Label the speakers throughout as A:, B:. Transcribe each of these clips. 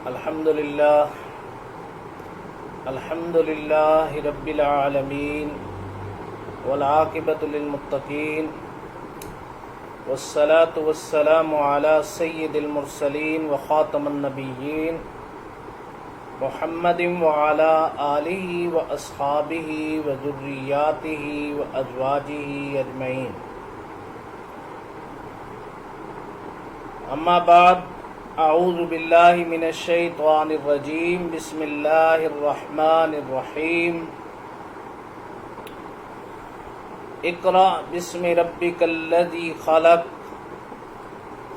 A: الحمد لله رب العالمين والعاقبة للمتقين والصلاة والسلام على سيد المرسلين وخاتم النبيين محمد وعلى آله وأصحابه وذرياته وأزواجه أجمعين. أما بعد، اعوذ باللہ من الشیطان الرجیم. بسم اللہ الرحمن الرحیم. اقرأ بسم ربک الذی خلق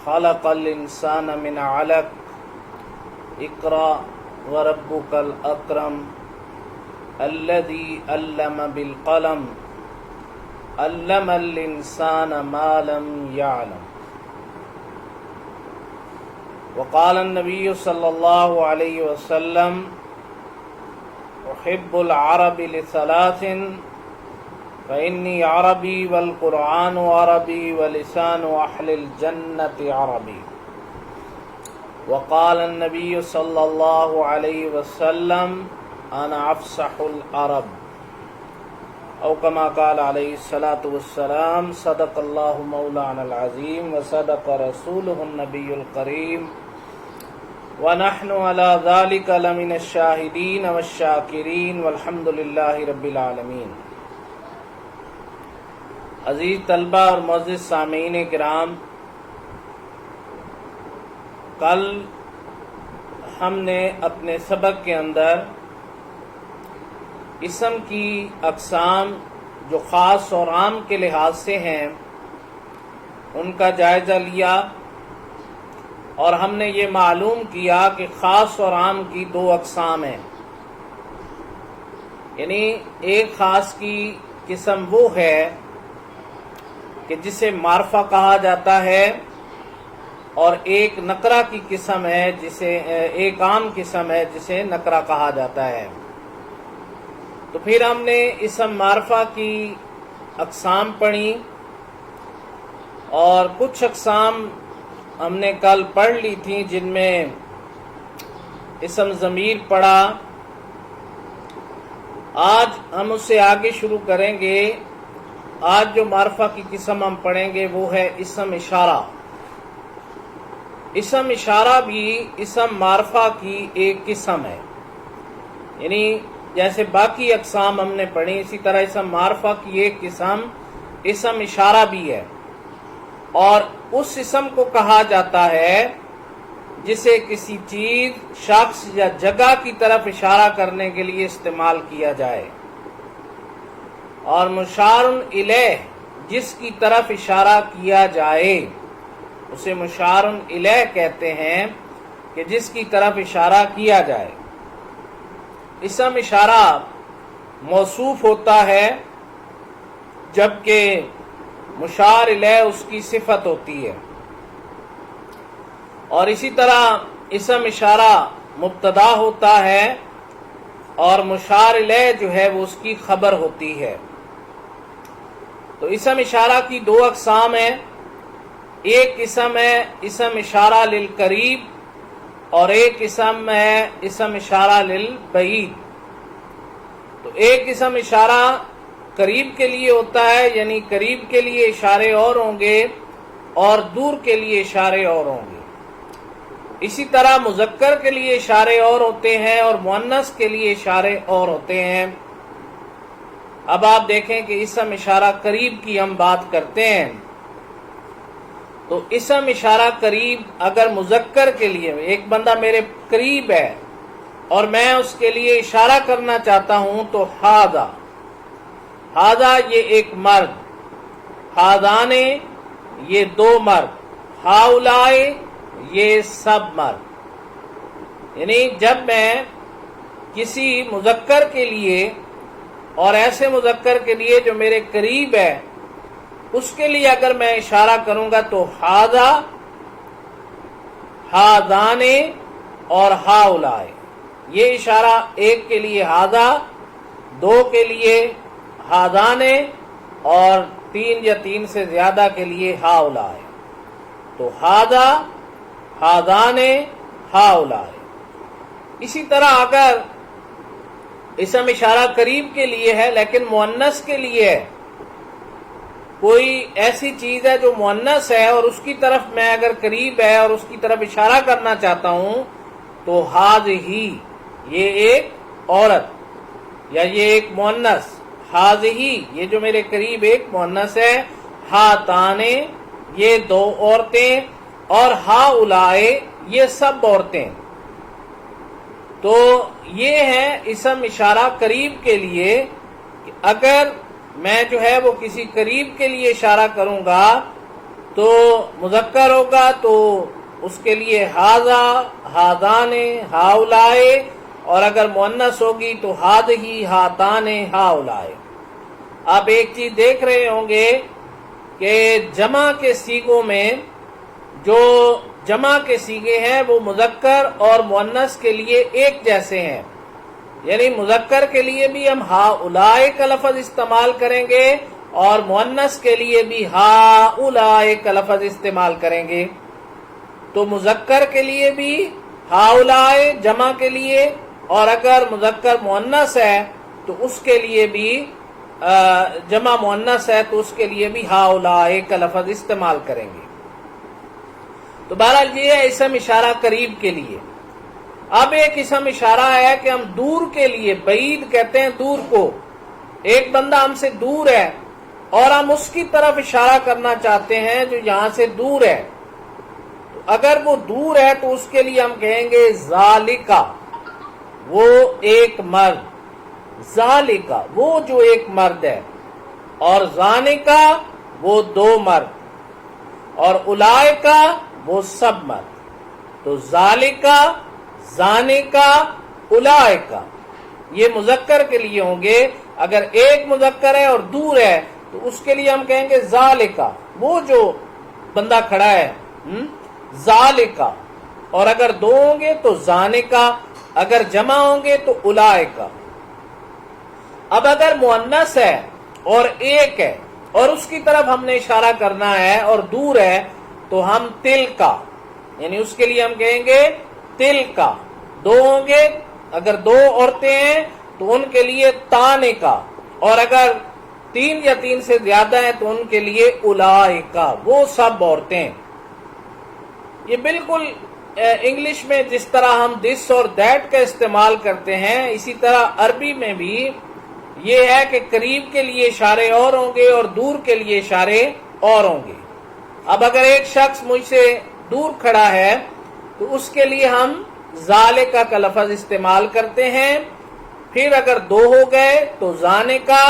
A: خلق الانسان من علق اقرأ وربک الاکرم الذی علم بالقلم علم الانسان ما لم يعلم. وقال النبی صلی اللہ علیہ وسلم احب العرب لثلاث فإنی عربی والقرآن عربی ولسان اہل الجنة عربی. وقال النبی صلی اللہ علیہ وسلم انا افصح العرب او کما قال علیہ الصلاة والسلام. صدق اللہ مولانا العظیم وصدق رسولہ النبی الکریم وَنَحْنُ عَلَى ذَلِكَ لَمِنَ الشَّاهِدِينَ وَالشَّاكِرِينَ وَالْحَمْدُ لِلَّهِ رَبِّ الْعَالَمِينَ. عزیز طلبہ اور معزز سامعین کرام، کل ہم نے اپنے سبق کے اندر اسم کی اقسام جو خاص اور عام کے لحاظ سے ہیں ان کا جائزہ لیا، اور ہم نے یہ معلوم کیا کہ خاص اور عام کی دو اقسام ہیں. یعنی ایک خاص کی قسم وہ ہے کہ جسے معرفہ کہا جاتا ہے، اور ایک نکرہ کی قسم ہے جسے ایک عام قسم ہے جسے نکرہ کہا جاتا ہے. تو پھر ہم نے اسم معرفہ کی اقسام پڑھی، اور کچھ اقسام ہم نے کل پڑھ لی تھی جن میں اسم ضمیر پڑھا. آج ہم اس سے آگے شروع کریں گے. آج جو معرفہ کی قسم ہم پڑھیں گے وہ ہے اسم اشارہ. اسم اشارہ بھی اسم معرفہ کی ایک قسم ہے. یعنی جیسے باقی اقسام ہم نے پڑھی، اسی طرح اسم معرفہ کی ایک قسم اسم اشارہ بھی ہے، اور اس اسم کو کہا جاتا ہے جسے کسی چیز، شخص یا جگہ کی طرف اشارہ کرنے کے لیے استعمال کیا جائے. اور مشار الیہ جس کی طرف اشارہ کیا جائے اسے مشار الیہ کہتے ہیں، کہ جس کی طرف اشارہ کیا جائے. اسم اشارہ موصوف ہوتا ہے جبکہ مشار الیہ اس کی صفت ہوتی ہے. اور اسی طرح اسم اشارہ مبتدا ہوتا ہے، اور مشار الیہ جو ہے وہ اس کی خبر ہوتی ہے. تو اسم اشارہ کی دو اقسام ہیں. ایک قسم ہے اسم اشارہ للقریب، اور ایک قسم ہے اسم اشارہ للبعید. تو ایک اسم اشارہ قریب کے لیے ہوتا ہے، یعنی قریب کے لیے اشارے اور ہوں گے اور دور کے لیے اشارے اور ہوں گے. اسی طرح مذکر کے لیے اشارے اور ہوتے ہیں اور مؤنث کے لیے اشارے اور ہوتے ہیں. اب آپ دیکھیں کہ اسم اشارہ قریب کی ہم بات کرتے ہیں، تو اسم اشارہ قریب اگر مذکر کے لیے ایک بندہ میرے قریب ہے اور میں اس کے لیے اشارہ کرنا چاہتا ہوں تو ھذا، ھذا یہ ایک مرد، ھذان یہ دو مرد، ھؤلاء یہ سب مرد. یعنی جب میں کسی مذکر کے لیے، اور ایسے مذکر کے لیے جو میرے قریب ہے، اس کے لیے اگر میں اشارہ کروں گا تو ھذا، ھذان اور ھؤلاء. یہ اشارہ ایک کے لیے ھذا، دو کے لیے ھذان، اور تین یا تین سے زیادہ کے لیے ھؤلاء. تو ھذا، ھذان، ھؤلاء. اسی طرح اگر اسم اشارہ قریب کے لیے ہے لیکن مؤنث کے لیے ہے، کوئی ایسی چیز ہے جو مؤنث ہے اور اس کی طرف میں اگر قریب ہے اور اس کی طرف اشارہ کرنا چاہتا ہوں تو ہاذہی، یہ ایک عورت یا یہ ایک مؤنث، ہاذہی یہ جو میرے قریب ایک مؤنث ہے، ہاتانے یہ دو عورتیں، اور ہاؤلائے یہ سب عورتیں. تو یہ ہے اسم اشارہ قریب کے لیے. کہ اگر میں جو ہے وہ کسی قریب کے لیے اشارہ کروں گا تو مذکر ہوگا تو اس کے لیے ہاذا، ہاذانے، ہاؤلائے، اور اگر مؤنث ہوگی تو ہاذہی، ہاتانے، ہاؤلائے. آپ ایک چیز دیکھ رہے ہوں گے کہ جمع کے صیغوں میں جو جمع کے صیغے ہیں وہ مذکر اور مؤنث کے لیے ایک جیسے ہیں. یعنی مذکر کے لیے بھی ہم ہاؤلائے کا لفظ استعمال کریں گے اور مؤنث کے لیے بھی ہاؤلائے کا لفظ استعمال کریں گے. تو مذکر کے لیے بھی ہاؤلائے جمع کے لیے، اور اگر مذکر مؤنث ہے تو اس کے لیے بھی جمع مؤنث ہے تو اس کے لیے بھی ہاؤلائے کا لفظ استعمال کریں گے. تو بہرحال یہ ہے اسم اشارہ قریب کے لیے. اب ایک اسم اشارہ ہے کہ ہم دور کے لیے، بعید کہتے ہیں دور کو. ایک بندہ ہم سے دور ہے اور ہم اس کی طرف اشارہ کرنا چاہتے ہیں جو یہاں سے دور ہے. تو اگر وہ دور ہے تو اس کے لیے ہم کہیں گے ذالکا، وہ ایک مرد، ذالکا وہ جو ایک مرد ہے، اور زانکا وہ دو مرد، اور اولائکا وہ سب مرد. تو ذالکا، زانکا، اولائکا یہ مذکر کے لیے ہوں گے. اگر ایک مذکر ہے اور دور ہے تو اس کے لیے ہم کہیں گے ذالکا، وہ جو بندہ کھڑا ہے، ذالکا. اور اگر دو ہوں گے تو زانکا، اگر جمع ہوں گے تو اولائکا. اب اگر مؤنث ہے اور ایک ہے اور اس کی طرف ہم نے اشارہ کرنا ہے اور دور ہے تو ہم تل کا، یعنی اس کے لیے ہم کہیں گے تل کا. دو ہوں گے، اگر دو عورتیں ہیں تو ان کے لیے تانے کا، اور اگر تین یا تین سے زیادہ ہیں تو ان کے لیے اولائکا، وہ سب عورتیں. یہ بالکل انگلش میں جس طرح ہم دس اور دیٹ کا استعمال کرتے ہیں اسی طرح عربی میں بھی یہ ہے کہ قریب کے لیے اشارے اور ہوں گے اور دور کے لیے اشارے اور ہوں گے. اب اگر ایک شخص مجھ سے دور کھڑا ہے تو اس کے لیے ہم ذالکا کا لفظ استعمال کرتے ہیں. پھر اگر دو ہو گئے تو زانکا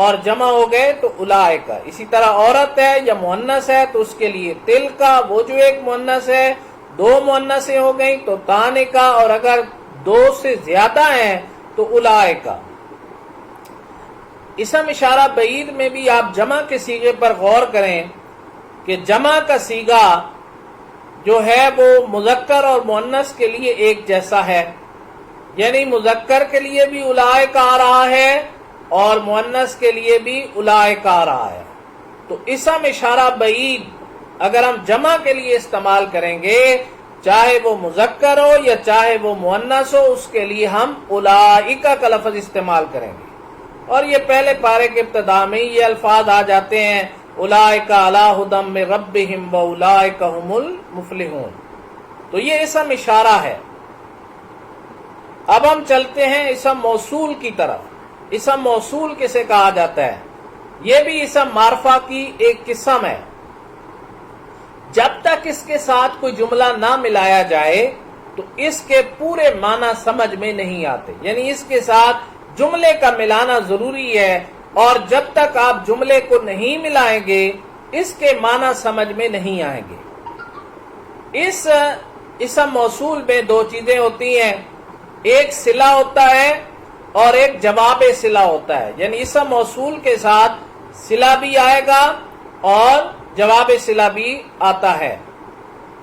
A: اور جمع ہو گئے تو اولائکا. اسی طرح عورت ہے یا مؤنث ہے تو اس کے لیے تل کا، وہ جو ایک مؤنث ہے. دو مؤنثیں ہو گئیں تو تانکا، اور اگر دو سے زیادہ ہیں تو اولائکا. اسم اشارہ بعید میں بھی آپ جمع کے صیغے پر غور کریں کہ جمع کا صیغہ جو ہے وہ مذکر اور مؤنث کے لیے ایک جیسا ہے. یعنی مذکر کے لیے بھی اولائکا آ رہا ہے اور مؤنث کے لیے بھی اولائکا آ رہا ہے. تو اسم اشارہ بعید اگر ہم جمع کے لیے استعمال کریں گے، چاہے وہ مذکر ہو یا چاہے وہ مؤنث ہو، اس کے لیے ہم اولائکا کا لفظ استعمال کریں گے. اور یہ پہلے پارے کے ابتدا میں یہ الفاظ آ جاتے ہیں، اولائکا علی ھدی من ربہم واولائکا ھم المفلحون. تو یہ اسم اشارہ ہے. اب ہم چلتے ہیں اسم موصول کی طرف. اسم موصول کسے کہا جاتا ہے؟ یہ بھی اسم معرفہ کی ایک قسم ہے. جب تک اس کے ساتھ کوئی جملہ نہ ملایا جائے تو اس کے پورے معنی سمجھ میں نہیں آتے. یعنی اس کے ساتھ جملے کا ملانا ضروری ہے، اور جب تک آپ جملے کو نہیں ملائیں گے اس کے معنی سمجھ میں نہیں آئیں گے. اس اسم موصول میں دو چیزیں ہوتی ہیں، ایک صلہ ہوتا ہے اور ایک جواب صلہ ہوتا ہے. یعنی اسم موصول کے ساتھ صلہ بھی آئے گا اور جواب صلہ بھی آتا ہے.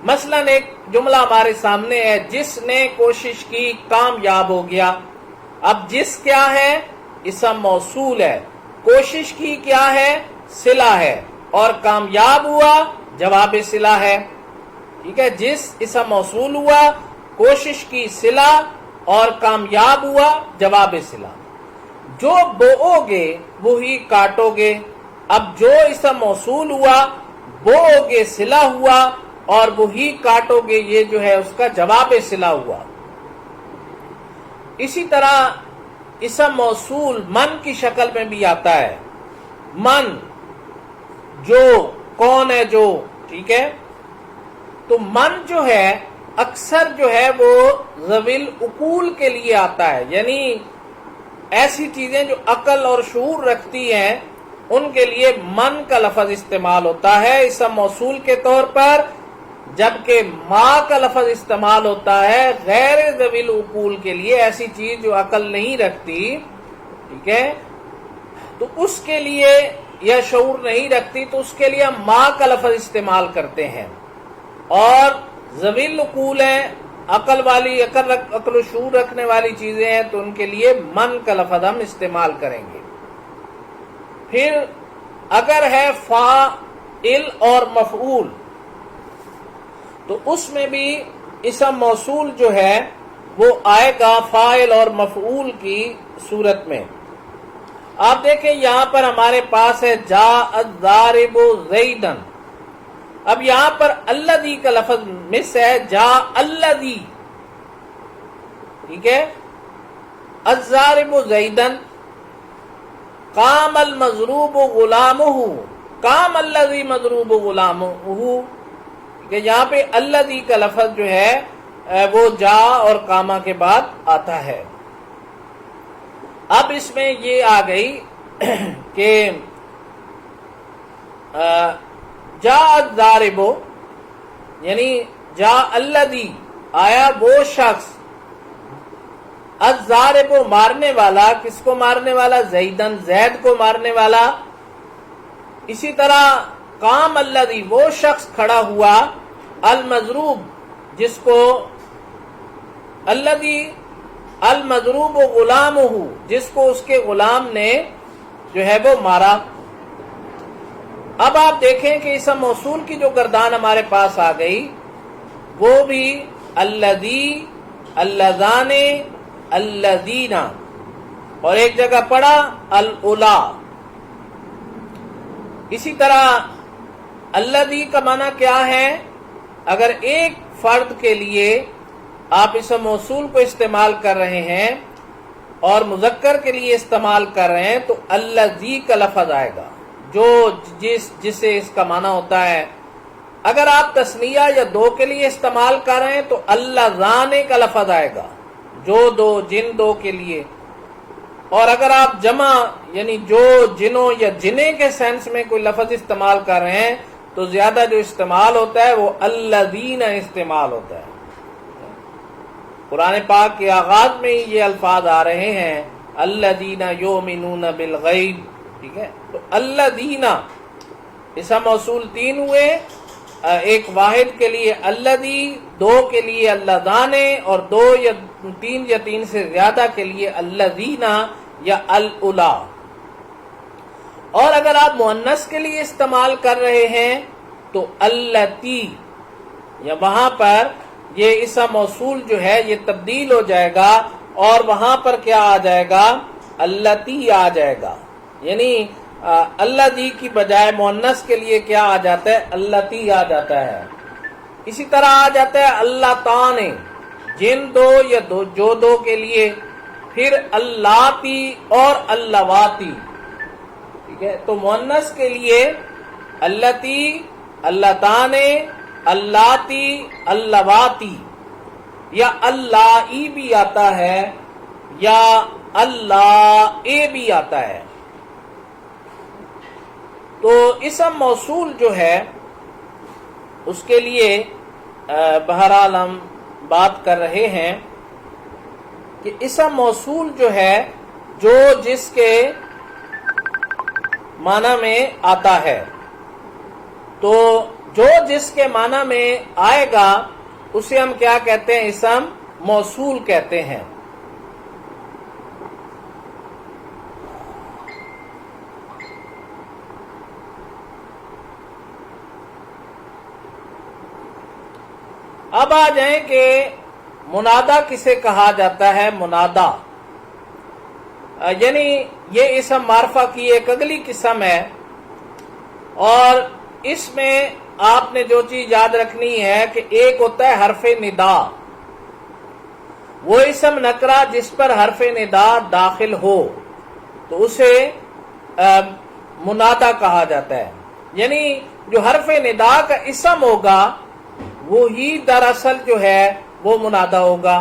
A: مثلا ایک جملہ ہمارے سامنے ہے، جس نے کوشش کی کامیاب ہو گیا. اب جس کیا ہے؟ اسم موصول ہے. کوشش کی کیا ہے؟ صلہ ہے. اور کامیاب ہوا جواب صلہ ہے. ٹھیک ہے، جس اسم موصول ہوا، کوشش کی صلہ اور کامیاب ہوا جواب صلہ، جو بو گے وہی کاٹو گے۔ اب جو اسم موصول ہوا، بو گے صلہ ہوا اور وہی کاٹو گے، یہ جو ہے اس کا جواب صلہ ہوا۔ اسی طرح اسم موصول من کی شکل میں بھی آتا ہے، من جو، کون ہے جو، ٹھیک ہے۔ تو من جو ہے اکثر جو ہے وہ ذوی العقول کے لیے آتا ہے، یعنی ایسی چیزیں جو عقل اور شعور رکھتی ہیں ان کے لیے من کا لفظ استعمال ہوتا ہے اسم موصول کے طور پر، جبکہ ما کا لفظ استعمال ہوتا ہے غیر ذوی العقول کے لیے، ایسی چیز جو عقل نہیں رکھتی، ٹھیک ہے، تو اس کے لیے، یا شعور نہیں رکھتی تو اس کے لیے ہم ما کا لفظ استعمال کرتے ہیں، اور ذوی العقول ہیں، عقل والی، عقل و شعور رکھنے والی چیزیں ہیں، تو ان کے لیے من کا لفظ ہم استعمال کریں گے۔ پھر اگر ہے فاعل اور مفعول، تو اس میں بھی اسم موصول جو ہے وہ آئے گا فاعل اور مفعول کی صورت میں۔ آپ دیکھیں یہاں پر ہمارے پاس ہے جاء الضارب زیدن، اب یہاں پر الذی کا لفظ مس ہے، جاء الذی، ٹھیک ہے، الضارب زیدن، قام المضروب غلامہ، قام الذی مضروب غلامہ، کہ یہاں پہ الذی کا لفظ جو ہے وہ جا اور قامہ کے بعد آتا ہے۔ اب اس میں یہ آ گئی کہ جا الضارب، یعنی جا الذی، آیا وہ شخص، الضارب مارنے والا، کس کو مارنے والا؟ زیدن، زید کو مارنے والا۔ اسی طرح قام الذی، وہ شخص کھڑا ہوا، المضروب، جس کو، الذی المضروب غلامہ، جس کو اس کے غلام نے جو ہے وہ مارا۔ اب آپ دیکھیں کہ اسم موصول کی جو گردان ہمارے پاس آ گئی وہ بھی الذی، اللذان، الذین، اور ایک جگہ پڑا الاولا۔ اسی طرح الذی کا معنی کیا ہے؟ اگر ایک فرد کے لیے آپ اسم موصول کو استعمال کر رہے ہیں اور مذکر کے لیے استعمال کر رہے ہیں تو الذی کا لفظ آئے گا، جو جسے اس کا معنی ہوتا ہے۔ اگر آپ تثنیہ یا دو کے لیے استعمال کر رہے ہیں تو اللذان کا لفظ آئے گا، جو دو، جن دو کے لیے۔ اور اگر آپ جمع یعنی جو، جنوں یا جنے کے سینس میں کوئی لفظ استعمال کر رہے ہیں تو زیادہ جو استعمال ہوتا ہے وہ الذین استعمال ہوتا ہے۔ قرآن پاک کے آغاز میں ہی یہ الفاظ آ رہے ہیں، الذین یؤمنون بالغیب، ٹھیک ہے۔ تو الذین اسم موصول تین ہوئے، ایک واحد کے لیے الذی، دو کے لیے اللذان، اور دو یا تین سے زیادہ کے لیے الذین یا الاولا۔ اور اگر آپ مؤنث کے لیے استعمال کر رہے ہیں تو اللتی، یا وہاں پر یہ اسم موصول جو ہے یہ تبدیل ہو جائے گا اور وہاں پر کیا آ جائے گا؟ اللتی آ جائے گا، یعنی الذی کی بجائے مؤنث کے لیے کیا آ جاتا ہے؟ اللتی آ جاتا ہے۔ اسی طرح آ جاتا ہے اللتان، جن دو یا جو دو کے لیے، پھر اللاتی اور اللواتی، ٹھیک ہے۔ تو مؤنث کے لیے اللتی، اللتان، اللاتی، اللواتی، یا اللائی بھی آتا ہے یا اللائی بھی آتا ہے۔ تو اسم موصول جو ہے اس کے لیے بہرحال ہم بات کر رہے ہیں کہ اسم موصول جو ہے جو جس کے معنی میں آتا ہے، تو جو جس کے معنی میں آئے گا اسے ہم کیا کہتے ہیں؟ اسم موصول کہتے ہیں۔ اب آ جائیں کہ منادا کسے کہا جاتا ہے؟ منادا یعنی یہ اسم معرفہ کی ایک اگلی قسم ہے، اور اس میں آپ نے جو چیز یاد رکھنی ہے کہ ایک ہوتا ہے حرف ندا، وہ اسم نکرہ جس پر حرف ندا داخل ہو تو اسے منادا کہا جاتا ہے، یعنی جو حرف ندا کا اسم ہوگا وہی دراصل جو ہے وہ منادا ہوگا۔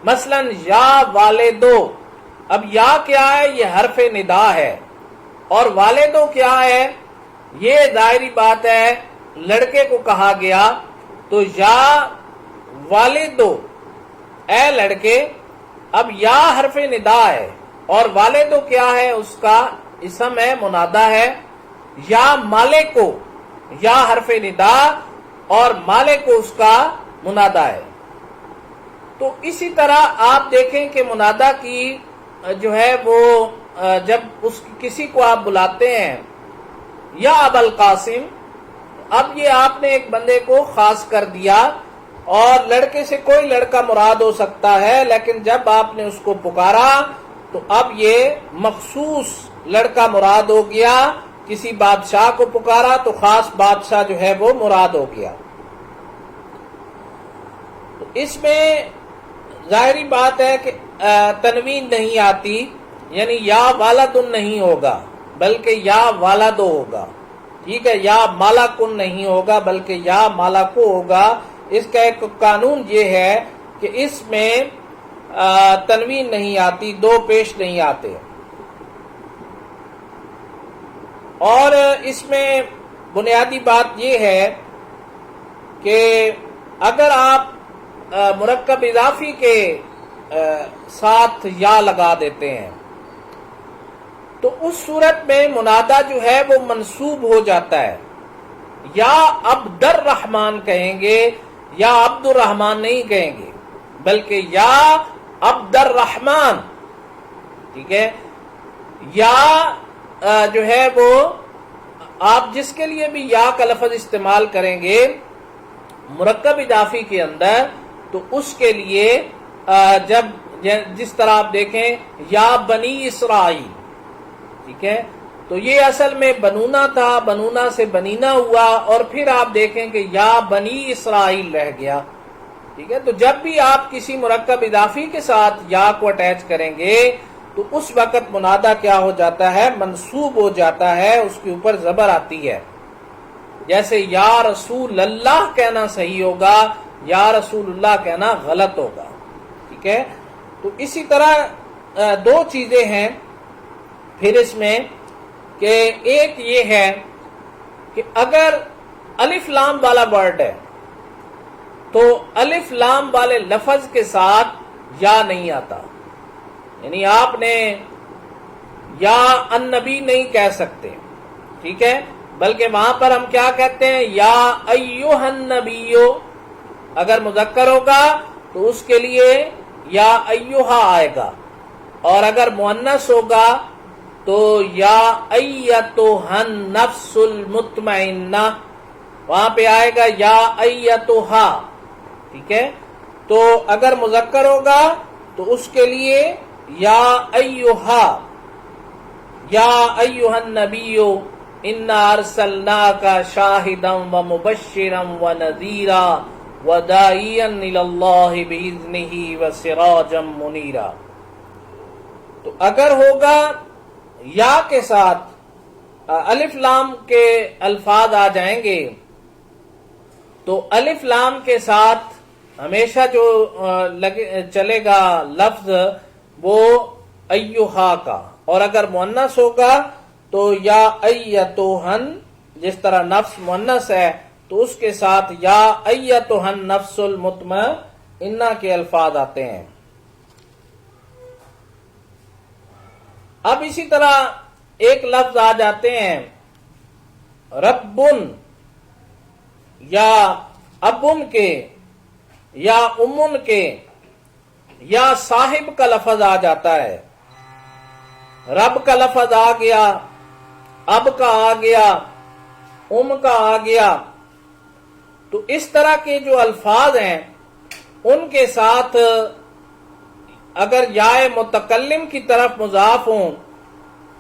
A: مثلا یا والدو، اب یا کیا ہے؟ یہ حرف ندا ہے، اور والدو کیا ہے؟ یہ ظاہری بات ہے لڑکے کو کہا گیا، تو یا والدو اے لڑکے، اب یا حرف ندا ہے اور والدو کیا ہے؟ اس کا اسم ہے، منادا ہے۔ یا مالکو، یا حرف ندا اور مالکو اس کا منادا ہے۔ تو اسی طرح آپ دیکھیں کہ منادا کی جو ہے وہ جب کسی کو آپ بلاتے ہیں یا ابو القاسم، اب یہ آپ نے ایک بندے کو خاص کر دیا، اور لڑکے سے کوئی لڑکا مراد ہو سکتا ہے، لیکن جب آپ نے اس کو پکارا تو اب یہ مخصوص لڑکا مراد ہو گیا۔ کسی بادشاہ کو پکارا تو خاص بادشاہ جو ہے وہ مراد ہو گیا۔ تو اس میں ظاہری بات ہے کہ تنوین نہیں آتی، یعنی یا والدن نہیں ہوگا بلکہ یا والدو ہوگا، ٹھیک ہے؟ یا مالکن نہیں ہوگا بلکہ یا مالکو ہوگا۔ اس کا ایک قانون یہ ہے کہ اس میں تنوین نہیں آتی، دو پیش نہیں آتے، اور اس میں بنیادی بات یہ ہے کہ اگر آپ مرکب اضافی کے ساتھ یا لگا دیتے ہیں تو اس صورت میں منادا جو ہے وہ منصوب ہو جاتا ہے۔ یا عبد الرحمن کہیں گے، یا عبد الرحمن نہیں کہیں گے بلکہ یا عبد الرحمن، ٹھیک ہے؟ یا جو ہے وہ آپ جس کے لیے بھی یا کا لفظ استعمال کریں گے مرکب اضافی کے اندر، تو اس کے لیے جب جس طرح آپ دیکھیں یا بنی اسرائیل، ٹھیک ہے؟ تو یہ اصل میں بنونا تھا، بنونا سے بنینا ہوا، اور پھر آپ دیکھیں کہ یا بنی اسرائیل رہ گیا، ٹھیک ہے؟ تو جب بھی آپ کسی مرکب اضافی کے ساتھ یا کو اٹیچ کریں گے تو اس وقت منادا کیا ہو جاتا ہے؟ منصوب ہو جاتا ہے، اس کے اوپر زبر آتی ہے۔ جیسے یا رسول اللہ کہنا صحیح ہوگا، یا رسول اللہ کہنا غلط ہوگا، ٹھیک ہے؟ تو اسی طرح دو چیزیں ہیں پھر اس میں، کہ ایک یہ ہے کہ اگر الف لام والا ورڈ ہے تو الف لام والے لفظ کے ساتھ یا نہیں آتا، یعنی آپ نے یا النبی نہیں کہہ سکتے، ٹھیک ہے؟ بلکہ وہاں پر ہم کیا کہتے ہیں؟ یا ایھا النبیو، اگر مذکر ہوگا تو اس کے لیے یا ایھا آئے گا، اور اگر مؤنث ہوگا تو یا ایتھا النفس المطمئنہ، وہاں پہ آئے گا یا ایتھا، ٹھیک ہے؟ تو اگر مذکر ہوگا تو اس کے لیے یا ایھا، یا ایھا النبی انا ارسلناک شاہدا ومبشرا ونذیرا وداعیا الی اللہ باذنہ وسراجا منیرا۔ تو اگر ہوگا یا کے ساتھ الف لام کے الفاظ آ جائیں گے تو الف لام کے ساتھ ہمیشہ جو چلے گا لفظ وہ ایھا کا، اور اگر مؤنث ہوگا تو یا ایتھا، جس طرح نفس مؤنث ہے تو اس کے ساتھ یا ایتھا النفس المطمئنہ کے الفاظ آتے ہیں۔ اب اسی طرح ایک لفظ آ جاتے ہیں ربن، یا ابن کے، یا امن کے، یا صاحب کا لفظ آ جاتا ہے۔ رب کا لفظ آ گیا، اب کا آ گیا، کا آ گیا۔ تو اس طرح کے جو الفاظ ہیں ان کے ساتھ اگر یائے متکلم کی طرف مضاف ہوں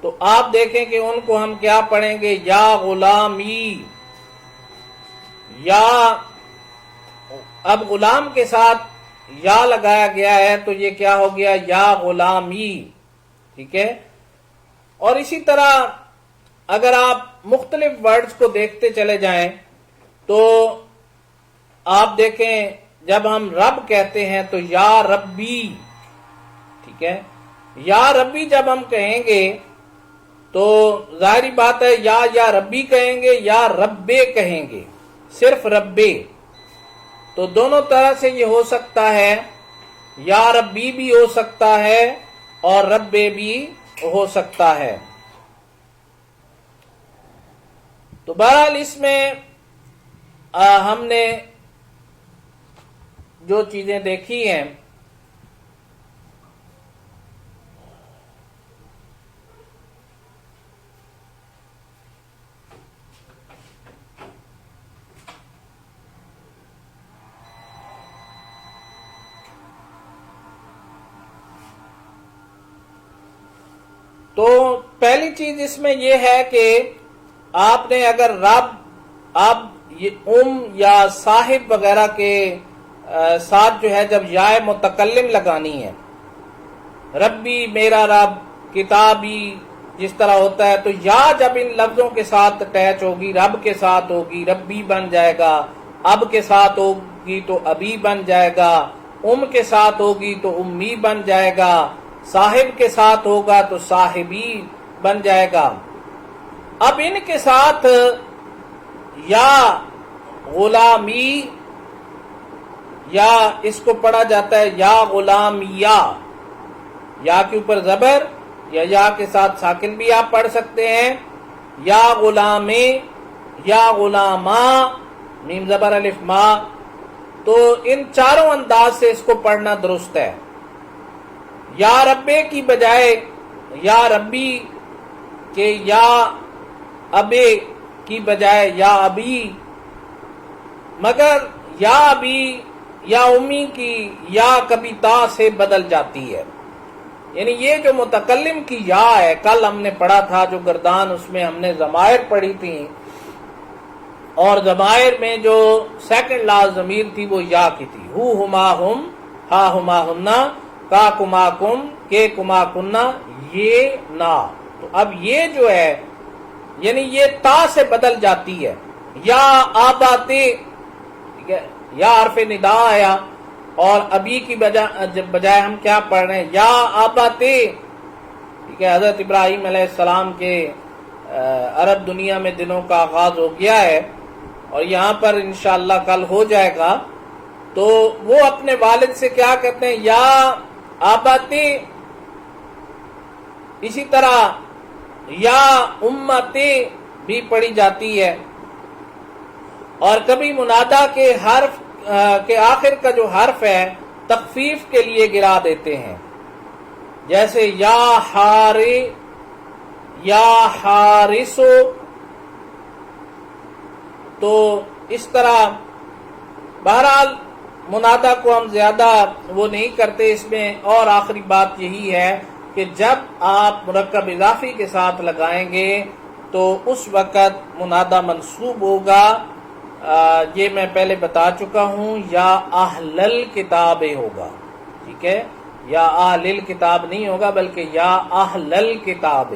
A: تو آپ دیکھیں کہ ان کو ہم کیا پڑھیں گے؟ یا غلامی. یا اب غلام کے ساتھ یا لگایا گیا ہے تو یہ کیا ہو گیا؟ یا غلامی. ٹھیک ہے. اور اسی طرح اگر آپ مختلف ورڈز کو دیکھتے چلے جائیں تو آپ دیکھیں جب ہم رب کہتے ہیں تو یا ربی. ٹھیک ہے. یا ربی جب ہم کہیں گے تو ظاہری بات ہے یا ربی کہیں گے یا ربے کہیں گے، صرف ربے. تو دونوں طرح سے یہ ہو سکتا ہے، یا ربی بھی ہو سکتا ہے اور ربے بھی ہو سکتا ہے. تو بہرحال اس میں ہم نے جو چیزیں دیکھی ہیں تو پہلی چیز اس میں یہ ہے کہ آپ نے اگر رب اب یہ یا صاحب وغیرہ کے ساتھ جو ہے جب یا متکلم لگانی ہے، ربی میرا رب، کتابی جس طرح ہوتا ہے، تو یا جب ان لفظوں کے ساتھ اٹیچ ہوگی، رب کے ساتھ ہوگی ربی بن جائے گا، اب کے ساتھ ہوگی تو ابی بن جائے گا، کے ساتھ ہوگی تو امی بن جائے گا، صاحب کے ساتھ ہوگا تو صاحبی بن جائے گا. اب ان کے ساتھ یا غلامی، یا اس کو پڑھا جاتا ہے یا غلامیہ، یا کے اوپر زبر یا کے ساتھ ساکن بھی آپ پڑھ سکتے ہیں، یا غلامے یا غلاما میم زبر الف ما. تو ان چاروں انداز سے اس کو پڑھنا درست ہے. یا ربے کی بجائے یا ربی کے، یا ابے کی بجائے یا ابی، مگر یا ابی یا امی کی یا کبھی تا سے بدل جاتی ہے. یعنی یہ جو متکلم کی یا ہے، کل ہم نے پڑھا تھا جو گردان، اس میں ہم نے ضمائر پڑھی تھی، اور ضمائر میں جو سیکنڈ لاسٹ ضمیر تھی وہ یا کی تھی. ہو ہما ہم، ہا ہما ہمنا، کا کما کم، کے کما کننا، یہ نا. تو اب یہ جو ہے یعنی یہ تا سے بدل جاتی ہے. یا آباتے، ٹھیک ہے، یا حرف ندا آیا، اور ابھی کی بجائے ہم کیا پڑھ رہے ہیں؟ یا آباتے. ٹھیک ہے. حضرت ابراہیم علیہ السلام کے عرب دنیا میں دنوں کا آغاز ہو گیا ہے، اور یہاں پر انشاءاللہ کل ہو جائے گا. تو وہ اپنے والد سے کیا کہتے ہیں؟ یا آباتے. اسی طرح یا امتے بھی پڑھی جاتی ہے، اور کبھی منادا کے حرف کے آخر کا جو حرف ہے تخفیف کے لیے گرا دیتے ہیں، جیسے یا حارے یا حارسو. تو اس طرح بہرحال منادا کو ہم زیادہ وہ نہیں کرتے اس میں. اور آخری بات یہی ہے کہ جب آپ مرکب اضافی کے ساتھ لگائیں گے تو اس وقت منادا منصوب ہوگا. یہ میں پہلے بتا چکا ہوں، یا اہل الکتاب ہوگا. ٹھیک ہے. یا اہل الکتاب نہیں ہوگا بلکہ یا اہل الکتاب،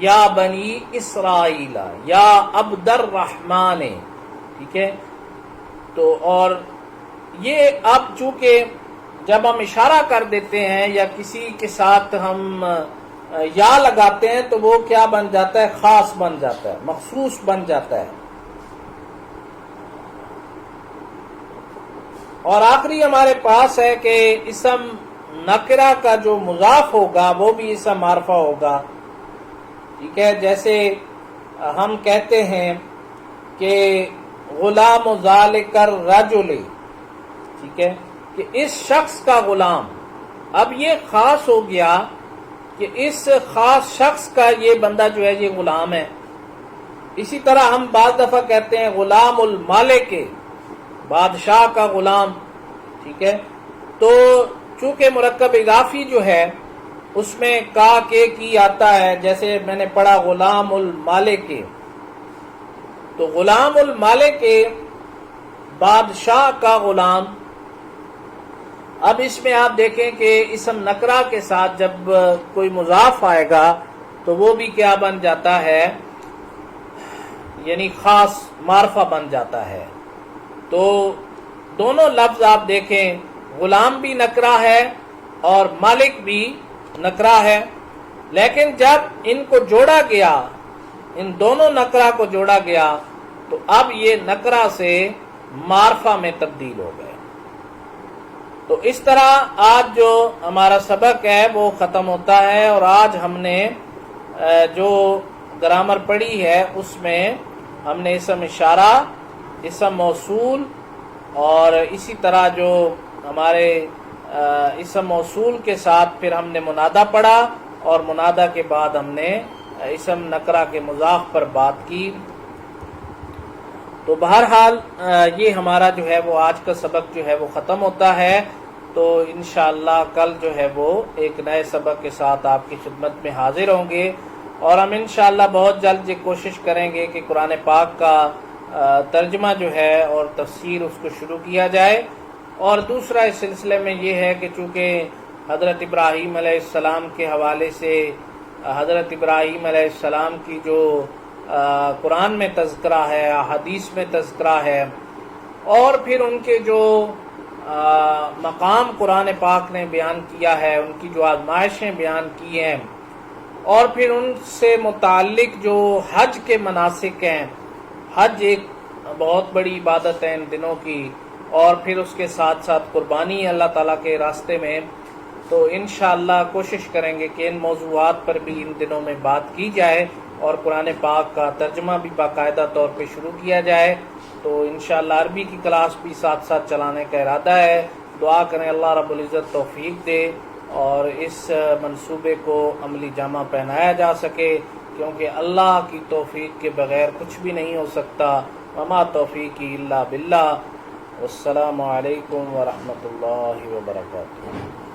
A: یا بنی اسرائیل، یا عبد الرحمن. ٹھیک ہے. تو اور یہ اب چونکہ جب ہم اشارہ کر دیتے ہیں یا کسی کے ساتھ ہم یا لگاتے ہیں تو وہ کیا بن جاتا ہے؟ خاص بن جاتا ہے، مخصوص بن جاتا ہے. اور آخری ہمارے پاس ہے کہ اسم نکرہ کا جو مضاف ہوگا وہ بھی اسم معرفہ ہوگا. ٹھیک ہے. جیسے ہم کہتے ہیں کہ غلام ذالک الرجل، ٹھیک ہے، کہ اس شخص کا غلام. اب یہ خاص ہو گیا کہ اس خاص شخص کا یہ بندہ جو ہے یہ غلام ہے. اسی طرح ہم بعض دفعہ کہتے ہیں غلام المالک، بادشاہ کا غلام. ٹھیک ہے. تو چونکہ مرکب اضافی جو ہے اس میں کا کے کی آتا ہے، جیسے میں نے پڑھا غلام المالک، تو غلام المالک بادشاہ کا غلام. اب اس میں آپ دیکھیں کہ اسم نکرہ کے ساتھ جب کوئی مضاف آئے گا تو وہ بھی کیا بن جاتا ہے، یعنی خاص معرفہ بن جاتا ہے. تو دونوں لفظ آپ دیکھیں، غلام بھی نکرہ ہے اور مالک بھی نکرہ ہے، لیکن جب ان کو جوڑا گیا، ان دونوں نکرہ کو جوڑا گیا، تو اب یہ نکرہ سے معرفہ میں تبدیل ہو گئے. تو اس طرح آج جو ہمارا سبق ہے وہ ختم ہوتا ہے، اور آج ہم نے جو گرامر پڑھی ہے اس میں ہم نے اسم اشارہ، اسم موصول، اور اسی طرح جو ہمارے اسم موصول کے ساتھ پھر ہم نے منادہ پڑھا، اور منادہ کے بعد ہم نے اسم نکرہ کے مضاف پر بات کی. تو بہرحال یہ ہمارا جو ہے وہ آج کا سبق جو ہے وہ ختم ہوتا ہے. تو انشاءاللہ کل جو ہے وہ ایک نئے سبق کے ساتھ آپ کی خدمت میں حاضر ہوں گے، اور ہم انشاءاللہ بہت جلد یہ کوشش کریں گے کہ قرآن پاک کا ترجمہ جو ہے اور تفسیر اس کو شروع کیا جائے. اور دوسرا اس سلسلے میں یہ ہے کہ چونکہ حضرت ابراہیم علیہ السلام کے حوالے سے حضرت ابراہیم علیہ السلام کی جو قرآن میں تذکرہ ہے، حدیث میں تذکرہ ہے، اور پھر ان کے جو مقام قرآن پاک نے بیان کیا ہے، ان کی جو آزمائشیں بیان کی ہیں، اور پھر ان سے متعلق جو حج کے مناسک ہیں، حج ایک بہت بڑی عبادت ہے ان دنوں کی، اور پھر اس کے ساتھ ساتھ قربانی اللہ تعالیٰ کے راستے میں. تو انشاءاللہ کوشش کریں گے کہ ان موضوعات پر بھی ان دنوں میں بات کی جائے، اور قرآن پاک کا ترجمہ بھی باقاعدہ طور پہ شروع کیا جائے. تو انشاءاللہ عربی کی کلاس بھی ساتھ ساتھ چلانے کا ارادہ ہے. دعا کریں اللہ رب العزت توفیق دے اور اس منصوبے کو عملی جامہ پہنایا جا سکے، کیونکہ اللہ کی توفیق کے بغیر کچھ بھی نہیں ہو سکتا. وما توفیقی الا باللہ. والسلام علیکم ورحمۃ اللہ وبرکاتہ.